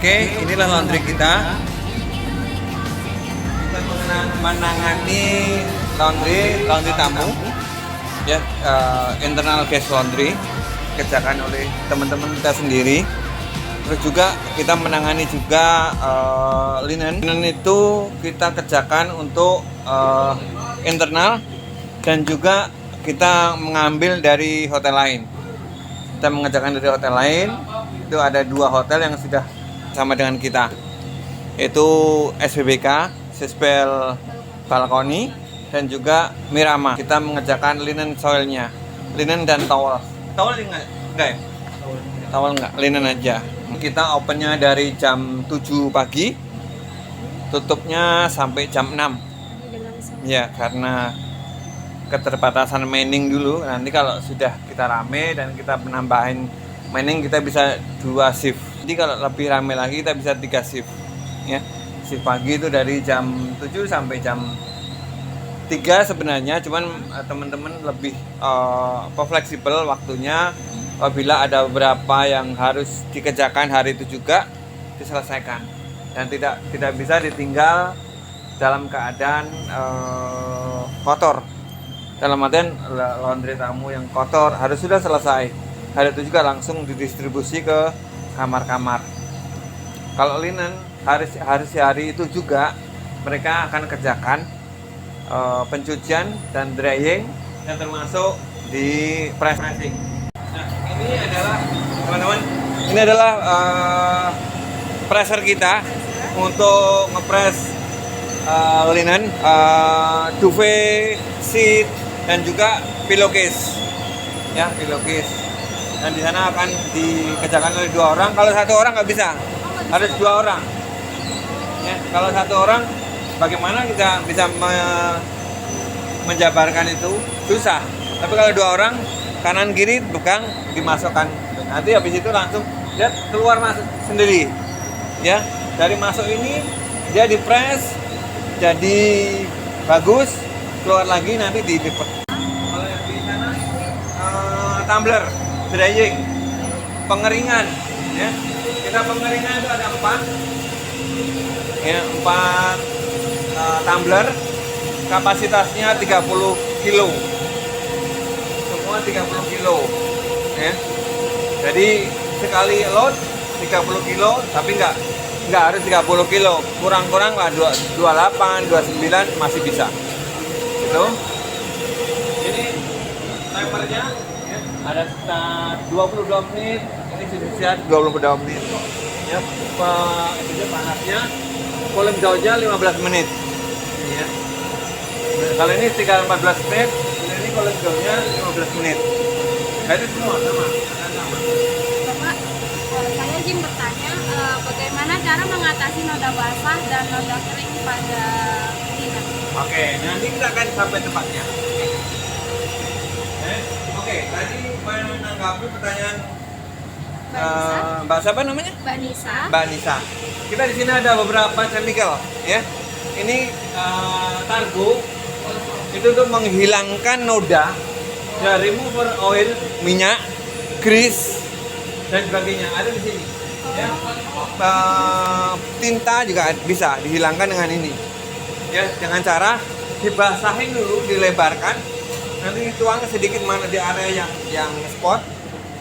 Oke, inilah laundry kita. Kita menangani laundry tamu, ya, internal guest laundry, kerjakan oleh teman-teman kita sendiri. Terus juga kita menangani juga linen. Linen itu kita kerjakan untuk internal dan juga kita mengambil dari hotel lain. Kita mengerjakan dari hotel lain. Itu ada 2 hotel yang sudah sama dengan kita, yaitu SBBK, Sespel Balkoni, dan juga Mirama. Kita mengerjakan linen soilnya, linen dan towel. Towel enggak ya? Towel enggak, linen aja. Kita opennya dari jam 7 pagi, tutupnya sampai jam 6. Ya, karena keterbatasan manning dulu. Nanti kalau sudah kita rame dan kita menambahin manning, kita bisa 2 shift. Jadi kalau lebih rame lagi kita bisa 3 shift. Ya. Shift pagi itu dari jam 7 sampai jam 3 sebenarnya, cuman teman-teman lebih fleksibel waktunya. Apabila ada beberapa yang harus dikerjakan hari itu juga diselesaikan dan tidak bisa ditinggal dalam keadaan kotor. Dalam artian laundry tamu yang kotor harus sudah selesai. Hari itu juga langsung didistribusi ke kamar-kamar. Kalau linen hari itu juga mereka akan kerjakan pencucian dan drying, dan termasuk di pressing. Nah, ini adalah teman-teman, ini adalah presser kita untuk ngepres linen, duvet, sheet, dan juga pillowcase, ya, pillowcase. Dan di sana akan dikerjakan oleh 2 orang. Kalau 1 orang nggak bisa, harus 2 orang. Ya, kalau 1 orang, bagaimana kita bisa menjabarkan itu? Susah. Tapi kalau 2 orang, kanan kiri pegang, dimasukkan. Nanti habis itu langsung lihat keluar masuk sendiri. Ya, dari masuk ini dia dipres jadi bagus, keluar lagi nanti dilipat. Kalau yang di sana tumbler, drying, pengeringan, ya. Kita pengeringan itu ada 4, ya, 4 tumbler, kapasitasnya 30 kilo, semua 30 kilo, ya. Jadi sekali load 30 kilo, tapi nggak harus 30 kilo, kurang-kurang lah 28, 29 masih bisa. Itu. Ini timernya, ya, ada 22 menit, ini sudah 22 menit. Ya, itu panasnya, cooling down-nya 15 menit. Ini, ya. Kalau ini tinggal 14 menit, ini cooling down-nya 15 menit. Nah, itu semua sama. Bapak, saya izin bertanya, bagaimana cara mengatasi noda basah dan noda kering pada linen? Oke, nanti kita akan sampai tempatnya. Oke, tadi menanggapi pertanyaan Mbak siapa namanya? Mbak Nisa. Mbak Nisa. Kita di sini ada beberapa chemical, ya. Ini Targo itu untuk menghilangkan noda, ya, remover oil, minyak, grease, dan sebagainya ada di sini. Ya. Tinta juga bisa dihilangkan dengan ini. Ya, dengan cara dibasahin dulu, dilebarkan, nanti dituang sedikit mana di area yang spot.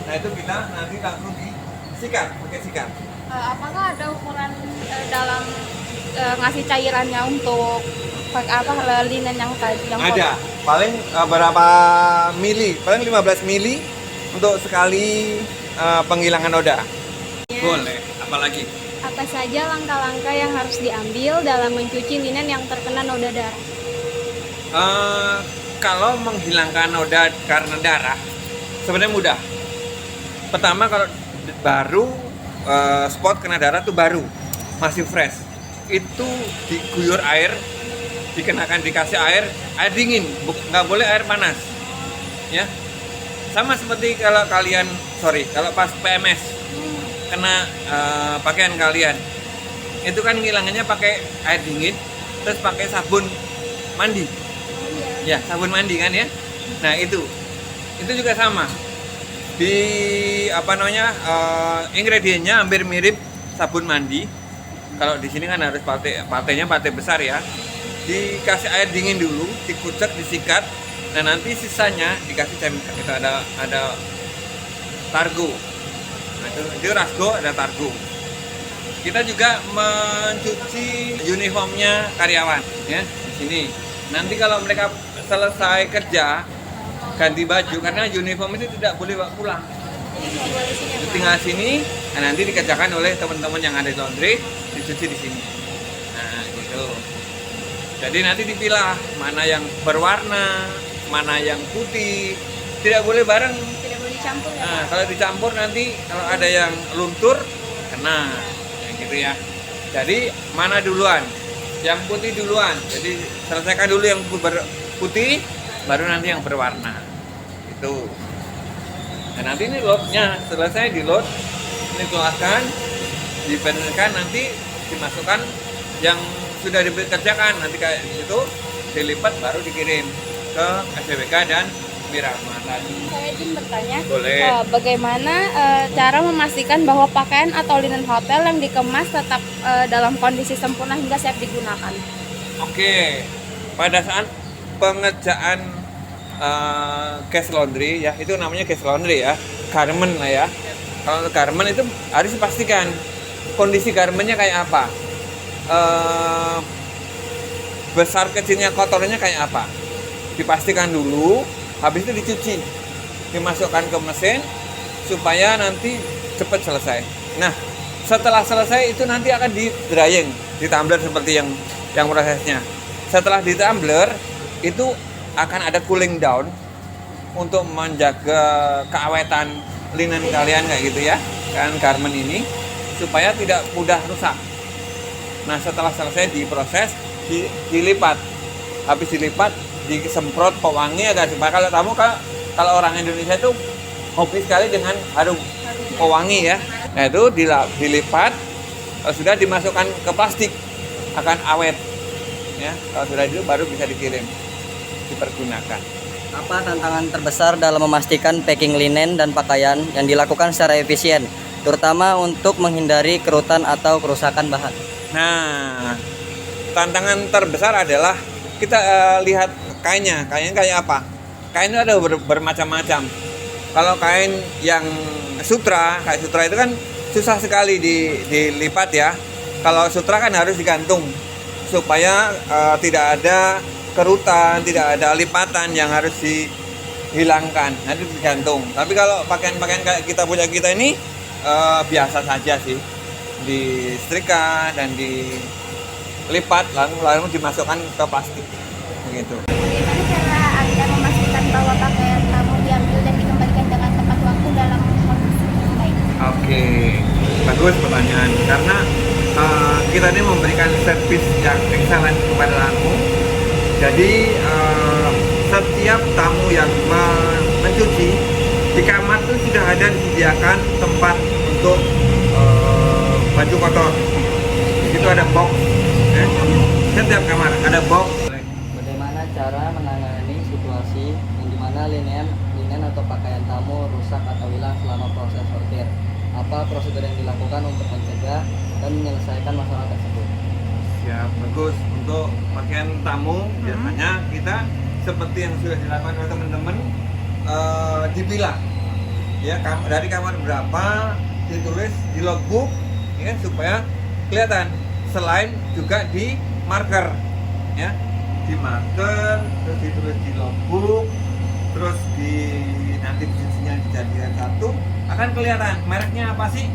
Nah, itu kita nanti langsung disikat pakai sikat. Apakah ada ukuran dalam ngasih cairannya untuk linen yang tadi yang Ada, paling berapa mili, paling 15 mili untuk sekali penghilangan noda. Ya. Boleh, apalagi? Apa saja langkah-langkah yang harus diambil dalam mencuci linen yang terkena noda darah? Kalau menghilangkan noda karena darah sebenarnya mudah. Pertama, kalau baru spot kena darah tuh baru, masih fresh, itu diguyur air, dikasih air dingin, nggak boleh air panas, ya. Sama seperti kalau kalau pas PMS kena pakaian kalian, itu kan ngilangannya pakai air dingin, terus pakai sabun mandi, ya, sabun mandi kan, ya. Nah, itu juga sama. Di ingredientnya hampir mirip sabun mandi. Kalau di sini kan harus partainya partai besar ya. Dikasih air dingin dulu, dikucek, disikat. Nah nanti sisanya dikasih chemical. Itu ada targo. Nah, itu rasgo, ada targo. Kita juga mencuci uniformnya karyawan ya di sini. Nanti kalau mereka selesai kerja ganti baju, karena uniform itu tidak boleh bawa pulang. Tinggal sini, nah nanti dikerjakan oleh teman-teman yang ada di laundry, dicuci di sini. Nah gitu. Jadi nanti dipilah mana yang berwarna, mana yang putih. Tidak boleh bareng. Tidak boleh dicampur ya. Nah, kalau dicampur nanti kalau ada yang luntur kena. Gitu ya. Jadi mana duluan? Yang putih duluan. Jadi selesaikan dulu yang putih, baru nanti yang berwarna. Itu. Dan nanti ini loadnya selesai di load, ini keluarkan, dibenarkan, nanti dimasukkan yang sudah dikerjakan. Nanti kayak gitu dilipat baru dikirim ke SBK dan Wirama tadi. Saya izin bertanya, Boleh. Bagaimana cara memastikan bahwa pakaian atau linen hotel yang dikemas tetap dalam kondisi sempurna hingga siap digunakan? Oke, pada saat pengerjaan cash laundry ya, itu namanya cash laundry ya, garment lah ya. Kalau garment itu harus dipastikan kondisi garmentnya kayak apa, besar kecilnya kotornya kayak apa, dipastikan dulu. Habis itu dicuci, dimasukkan ke mesin supaya nanti cepat selesai. Nah, setelah selesai itu nanti akan di drying, di tumbler seperti yang prosesnya. Setelah di tumbler itu akan ada cooling down untuk menjaga keawetan linen kalian kayak gitu ya, kan garment ini supaya tidak mudah rusak. Nah, setelah selesai diproses, dilipat. Habis dilipat, disemprot pewangi agar supaya kalau orang Indonesia itu hobi sekali dengan harum pewangi ya. Nah itu dilipat, kalau sudah dimasukkan ke plastik akan awet ya. Kalau sudah itu baru bisa dikirim, dipergunakan. Apa tantangan terbesar dalam memastikan packing linen dan pakaian yang dilakukan secara efisien, terutama untuk menghindari kerutan atau kerusakan bahan? Nah, tantangan terbesar adalah kita lihat kainnya kayak apa. Kain itu ada bermacam-macam. Kalau kain yang sutra, kayak sutra itu kan susah sekali dilipat ya. Kalau sutra kan harus digantung supaya tidak ada kerutan, tidak ada lipatan yang harus dihilangkan. Nanti digantung. Tapi kalau pakaian-pakaian kayak kita punya kita ini biasa saja sih, disetrika dan dilipat lalu dimasukkan ke plastik begitu. Bagaimana cara Anda memastikan bahwa pakaian tamu diambil dan dikembalikan dengan tepat waktu dalam kondisi yang baik? Oke, bagus pertanyaan. Karena kita ini memberikan servis yang excellent kepada tamu. Jadi setiap tamu yang mencuci di kamar itu sudah ada disediakan tempat untuk baju kotor. Itu ada box. Setiap kamar ada box. Bagaimana cara menangani situasi yang dimana linen atau pakaian tamu rusak atau hilang selama proses sortir? Apa prosedur yang dilakukan untuk mencegah dan menyelesaikan masalah tersebut? Ya, bagus. Untuk pakaian tamu biasanya kita seperti yang sudah dilakukan oleh teman-teman, dipilah ya, dari kamar berapa ditulis di logbook ya, supaya kelihatan. Selain juga di marker ya, di marker, terus ditulis di logbook, terus nanti dicucinya dijadikan satu, akan kelihatan mereknya apa sih,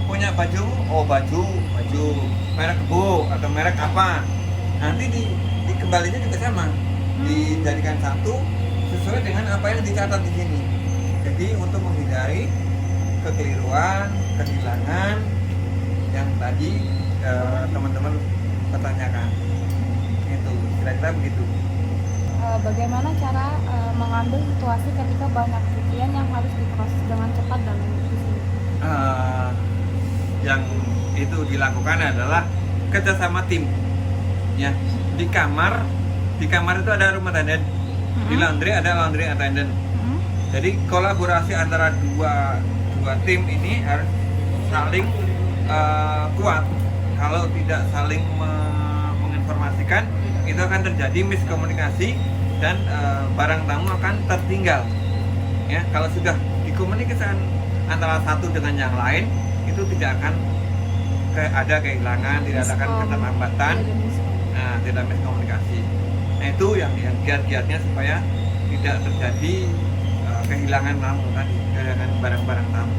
punya baju, oh baju merek Bo atau merek apa. Nanti dikembalinya juga sama, dijadikan satu sesuai dengan apa yang dicatat di sini. Jadi untuk menghindari kekeliruan, kehilangan yang tadi teman-teman pertanyakan, itu kira-kira begitu. Bagaimana cara mengambil situasi ketika banyak cucian yang harus diproses dengan cepat dan efisien? Yang itu dilakukan adalah kerjasama tim ya. Di kamar itu ada room attendant, di laundry ada laundry attendant. Jadi kolaborasi antara dua tim ini harus saling kuat kalau tidak saling menginformasikan, itu akan terjadi miskomunikasi dan barang tamu akan tertinggal. Ya, kalau sudah dikomunikasikan antara satu dengan yang lain, itu tidak akan ada kehilangan, tidak akan keterlambatan, tidak miskomunikasi. Nah, itu yang giat-giatnya supaya tidak terjadi kehilangan tamu tadi, kehilangan barang-barang tamu.